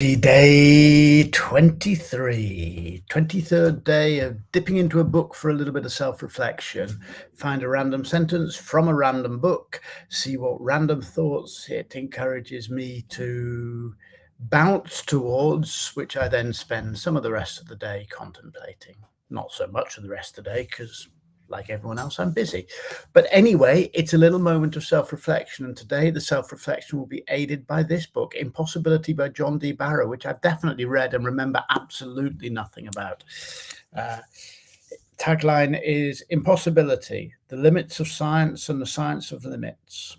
Day 23, 23rd day of dipping into a book for a little bit of self-reflection. Find a random sentence from a random book, see what random thoughts it encourages me to bounce towards, which I then spend some of the rest of the day contemplating. Not so much of the rest of the day, because like everyone else, I'm busy. But anyway, it's a little moment of self-reflection. And today the self-reflection will be aided by this book, Impossibility by John D. Barrow, which I've definitely read and remember absolutely nothing about. Tagline is Impossibility, the limits of science and the science of limits.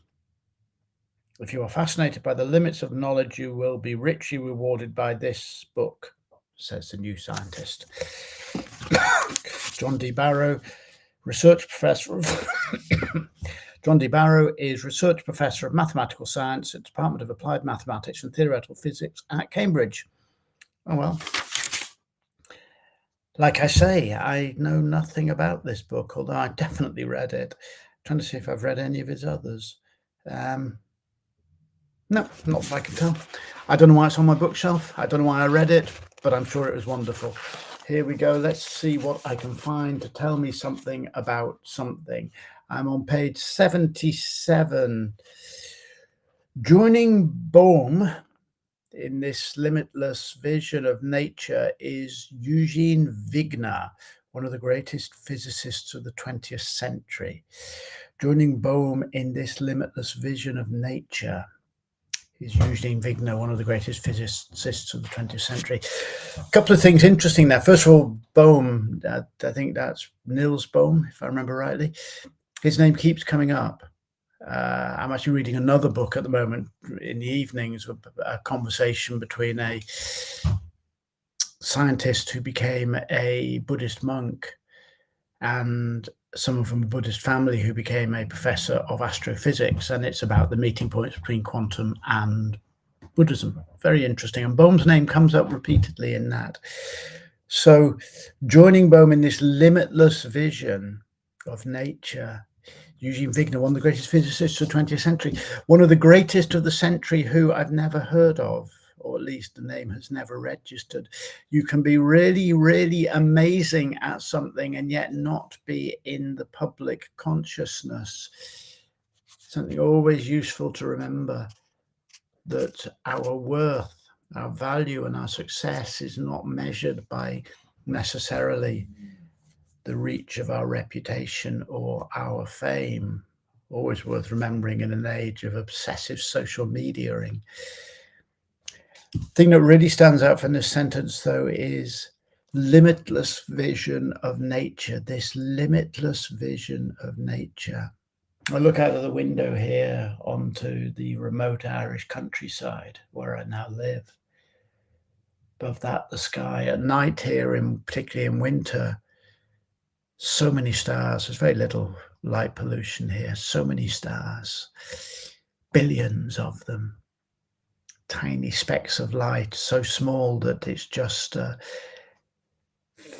If you are fascinated by the limits of knowledge, you will be richly rewarded by this book, says the new scientist. John D. Barrow, research professor of John D. Barrow is research professor of mathematical science at the Department of Applied Mathematics and Theoretical Physics at Cambridge. Oh well. Like I say, I know nothing about this book, although I definitely read it. I'm trying to see if I've read any of his others. No, not that I can tell. I don't know why it's on my bookshelf. I don't know why I read it, but I'm sure it was wonderful. Here we go. Let's see what I can find to tell me something about something. I'm on page 77. Joining Bohm in this limitless vision of nature is Eugene Wigner, one of the greatest physicists of the 20th century. Joining Bohm in this limitless vision of nature is Eugene Wigner, one of the greatest physicists of the 20th century. A couple of things interesting there. First of all, Bohm, I think that's Niels Bohm, if I remember rightly. His name keeps coming up. I'm actually reading another book at the moment in the evenings, a conversation between a scientist who became a Buddhist monk and someone from a Buddhist family who became a professor of astrophysics, and it's about the meeting points between quantum and Buddhism. Very interesting. And Bohm's name comes up repeatedly in that. So joining Bohm in this limitless vision of nature, Eugene Wigner, one of the greatest physicists of the 20th century, one of the greatest of the century who I've never heard of, or at least the name has never registered. You can be really, really amazing at something and yet not be in the public consciousness. Something always useful to remember, that our worth, our value and our success is not measured by necessarily the reach of our reputation or our fame. Always worth remembering in an age of obsessive social mediaing. The thing that really stands out from this sentence, though, is limitless vision of nature, this limitless vision of nature. I look out of the window here onto the remote Irish countryside where I now live. Above that, the sky at night here, particularly in winter, so many stars. There's very little light pollution here. So many stars, billions of them. Tiny specks of light, so small that it's just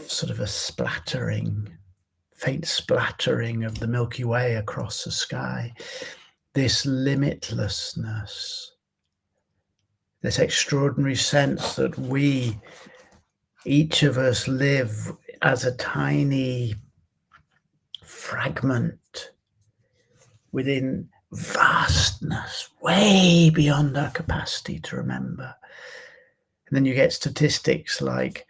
sort of a splattering, faint splattering of the Milky Way across the sky. This limitlessness, this extraordinary sense that we, each of us, live as a tiny fragment within vastness, way beyond our capacity to remember. And then you get statistics like,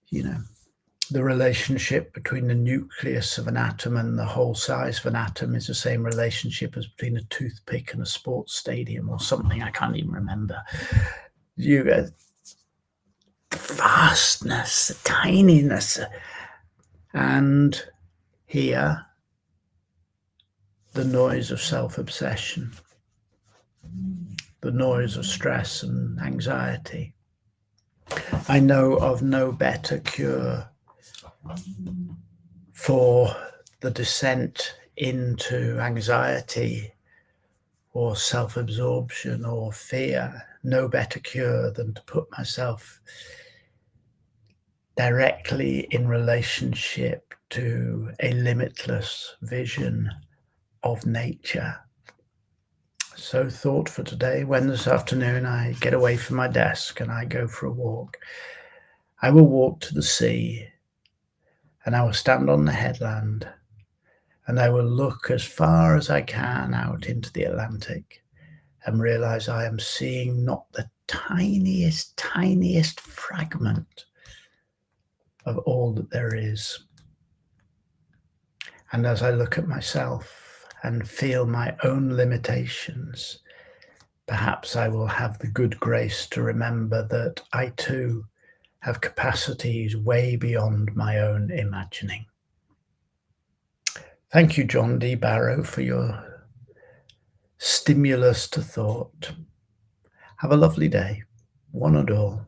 the relationship between the nucleus of an atom and the whole size of an atom is the same relationship as between a toothpick and a sports stadium or something. I can't even remember. You get the vastness, the tininess. And here, the noise of self-obsession, the noise of stress and anxiety. I know of no better cure for the descent into anxiety or self-absorption or fear, no better cure than to put myself directly in relationship to a limitless vision of nature. So thought for today, when this afternoon I get away from my desk and I go for a walk. I will walk to the sea and I will stand on the headland and I will look as far as I can out into the Atlantic and realize I am seeing not the tiniest fragment of all that there is. And as I look at myself and feel my own limitations, perhaps I will have the good grace to remember that I too have capacities way beyond my own imagining. Thank you, John D. Barrow, for your stimulus to thought. Have a lovely day, one and all.